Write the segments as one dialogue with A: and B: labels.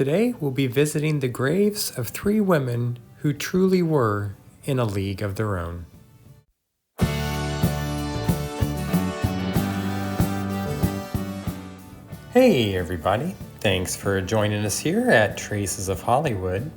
A: Today we'll be visiting the graves of three women who truly were in a league of their own. Hey everybody, thanks for joining us here at Traces of Hollywood.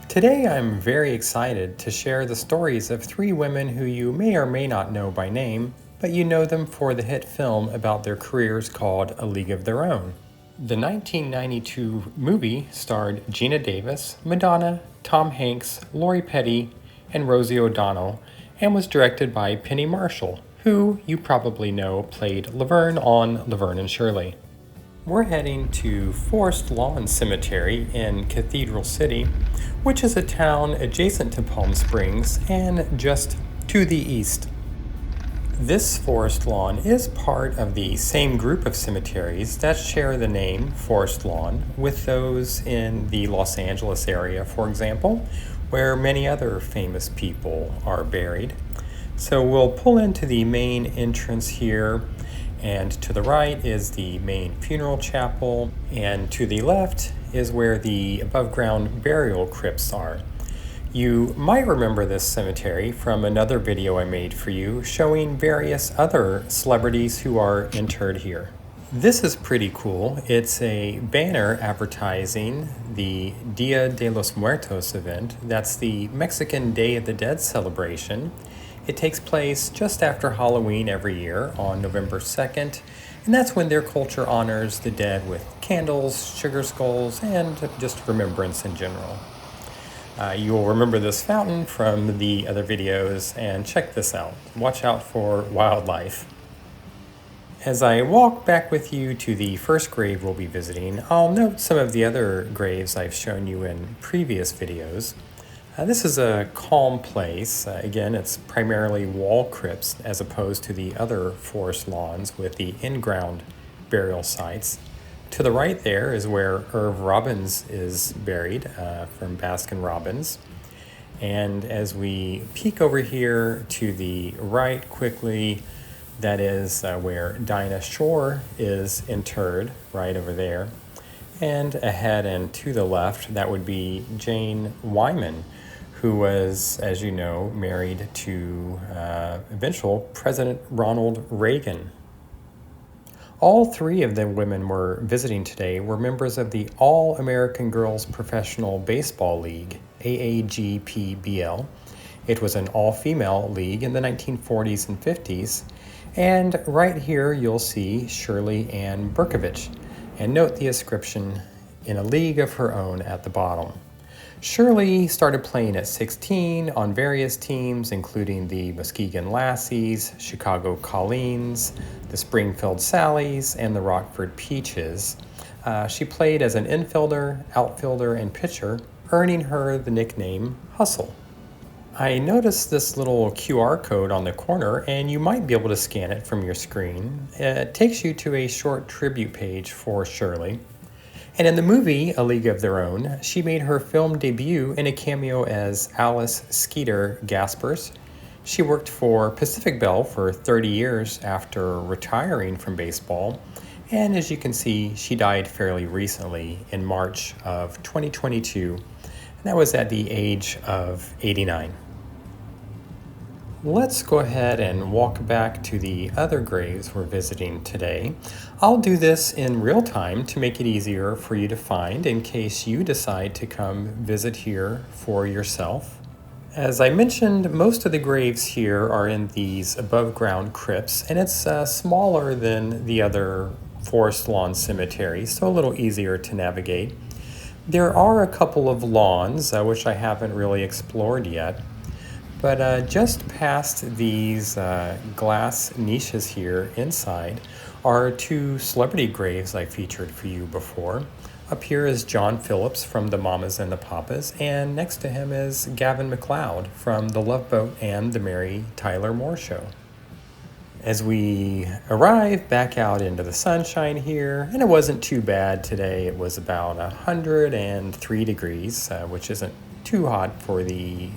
A: Today I'm very excited to share the stories of three women who you may or may not know by name, but you know them for the hit film about their careers called A League of Their Own. The 1992 movie starred Gina Davis, Madonna, Tom Hanks, Lori Petty, and Rosie O'Donnell, and was directed by Penny Marshall, who you probably know played Laverne on Laverne and Shirley. We're heading to Forest Lawn Cemetery in Cathedral City, which is a town adjacent to Palm Springs and just to the east. This Forest Lawn is part of the same group of cemeteries that share the name Forest Lawn with those in the Los Angeles area, for example, where many other famous people are buried. So we'll pull into the main entrance here, and to the right is the main funeral chapel, and to the left is where the above-ground burial crypts are. You might remember this cemetery from another video I made for you showing various other celebrities who are interred here. This is pretty cool. It's a banner advertising the Dia de los Muertos event. That's the Mexican Day of the Dead celebration. It takes place just after Halloween every year on November 2nd, and that's when their culture honors the dead with candles, sugar skulls, and just remembrance in general. You'll remember this fountain from the other videos, and check this out. Watch out for wildlife. As I walk back with you to the first grave we'll be visiting, I'll note some of the other graves I've shown you in previous videos. This is a calm place. Again, it's primarily wall crypts as opposed to the other forest lawns with the in-ground burial sites. To the right there is where Irv Robbins is buried from Baskin-Robbins. And as we peek over here to the right quickly, that is where Dinah Shore is interred, right over there. And ahead and to the left, that would be Jane Wyman, who was, as you know, married to eventual President Ronald Reagan. All three of the women we're visiting today were members of the All-American Girls Professional Baseball League, AAGPBL. It was an all-female league in the 1940s and 50s. And right here you'll see Shirley and Burkovich. And note the inscription, "In a league of her own" at the bottom. Shirley started playing at 16 on various teams, including the Muskegon Lassies, Chicago Colleens, the Springfield Sallies, and the Rockford Peaches. She played as an infielder, outfielder, and pitcher, earning her the nickname Hustle. I noticed this little QR code on the corner, and you might be able to scan it from your screen. It takes you to a short tribute page for Shirley. And in the movie A League of Their Own, she made her film debut in a cameo as Alice Skeeter Gaspers. She worked for Pacific Bell for 30 years after retiring from baseball. And as you can see, she died fairly recently in March of 2022. And that was at the age of 89. Let's go ahead and walk back to the other graves we're visiting today. I'll do this in real time to make it easier for you to find in case you decide to come visit here for yourself. As I mentioned, most of the graves here are in these above-ground crypts, and it's smaller than the other forest lawn cemeteries, so a little easier to navigate. There are a couple of lawns, which I haven't really explored yet. But just past these glass niches here inside are two celebrity graves I featured for you before. Up here is John Phillips from The Mamas and the Papas, and next to him is Gavin MacLeod from The Love Boat and The Mary Tyler Moore Show. As we arrive back out into the sunshine here, and it wasn't too bad today, it was about 103 degrees, which isn't too hot for the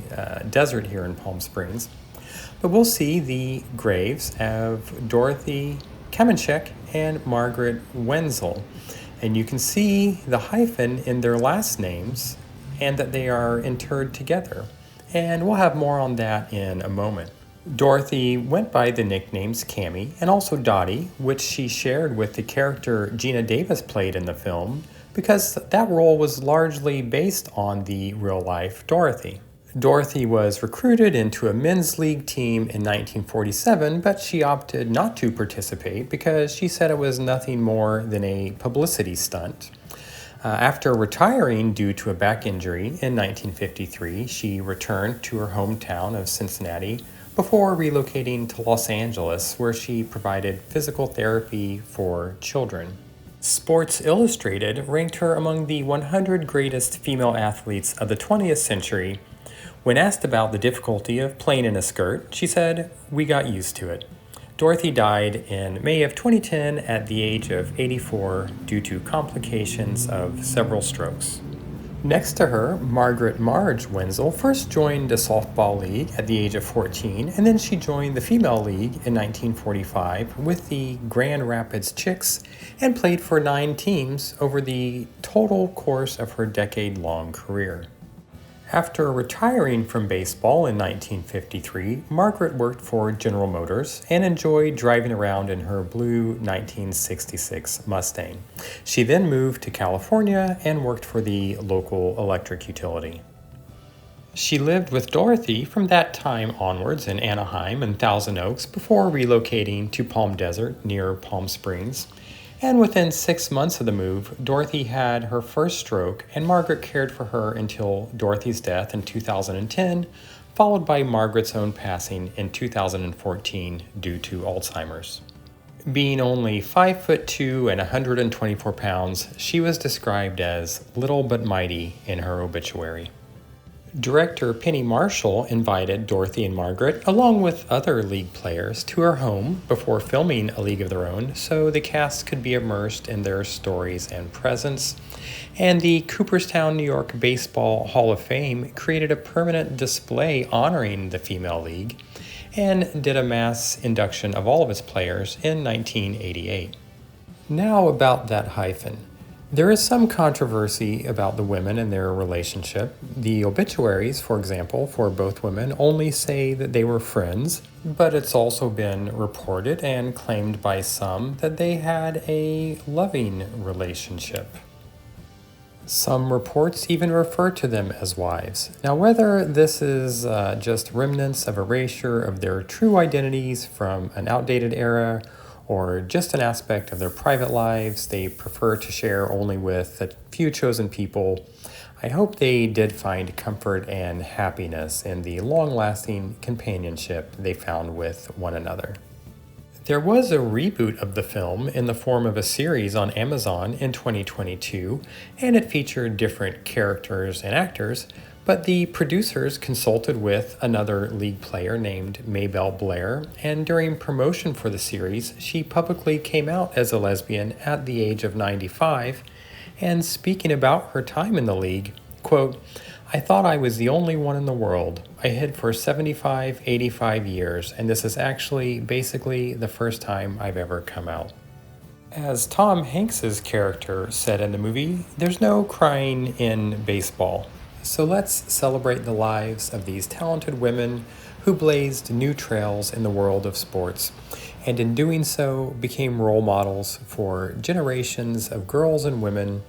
A: desert here in Palm Springs. But we'll see the graves of Dorothy Kamenshek and Margaret Wenzell. And you can see the hyphen in their last names and that they are interred together. And we'll have more on that in a moment. Dorothy went by the nicknames Cammie and also Dottie, which she shared with the character Gina Davis played in the film, because that role was largely based on the real-life Dorothy. Dorothy was recruited into a men's league team in 1947, but she opted not to participate because she said it was nothing more than a publicity stunt. After retiring due to a back injury in 1953, she returned to her hometown of Cincinnati before relocating to Los Angeles, where she provided physical therapy for children. Sports Illustrated ranked her among the 100 greatest female athletes of the 20th century. When asked about the difficulty of playing in a skirt, she said, "We got used to it." Dorothy died in May of 2010 at the age of 84 due to complications of several strokes. Next to her, Marge Wenzell first joined a softball league at the age of 14, and then she joined the female league in 1945 with the Grand Rapids Chicks and played for 9 teams over the total course of her decade-long career. After retiring from baseball in 1953, Margaret worked for General Motors and enjoyed driving around in her blue 1966 Mustang. She then moved to California and worked for the local electric utility. She lived with Dorothy from that time onwards in Anaheim and Thousand Oaks before relocating to Palm Desert near Palm Springs. And within 6 months of the move, Dorothy had her first stroke, and Margaret cared for her until Dorothy's death in 2010, followed by Margaret's own passing in 2014 due to Alzheimer's. Being only 5'2" and 124 pounds, she was described as little but mighty in her obituary. Director Penny Marshall invited Dorothy and Margaret, along with other League players, to her home before filming A League of Their Own so the cast could be immersed in their stories and presence. And the Cooperstown, New York Baseball Hall of Fame created a permanent display honoring the female league and did a mass induction of all of its players in 1988. Now about that hyphen. There is some controversy about the women and their relationship. The obituaries, for example, for both women only say that they were friends, but it's also been reported and claimed by some that they had a loving relationship. Some reports even refer to them as wives. Now, whether this is just remnants of erasure of their true identities from an outdated era, or just an aspect of their private lives they prefer to share only with a few chosen people, I hope they did find comfort and happiness in the long-lasting companionship they found with one another. There was a reboot of the film in the form of a series on Amazon in 2022, and it featured different characters and actors, but the producers consulted with another League player named Maybelle Blair, and during promotion for the series, she publicly came out as a lesbian at the age of 95, and speaking about her time in the League, quote, "I thought I was the only one in the world. I hid for 75, 85 years, and this is actually basically the first time I've ever come out." As Tom Hanks's character said in the movie, there's no crying in baseball. So let's celebrate the lives of these talented women who blazed new trails in the world of sports, and in doing so became role models for generations of girls and women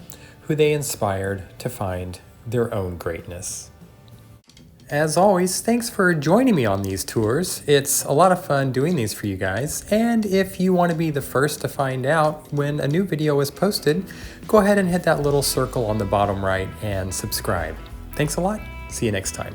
A: who they inspired to find their own greatness. As always, thanks for joining me on these tours. It's a lot of fun doing these for you guys, and if you want to be the first to find out when a new video is posted, go ahead and hit that little circle on the bottom right and subscribe. Thanks a lot. See you next time.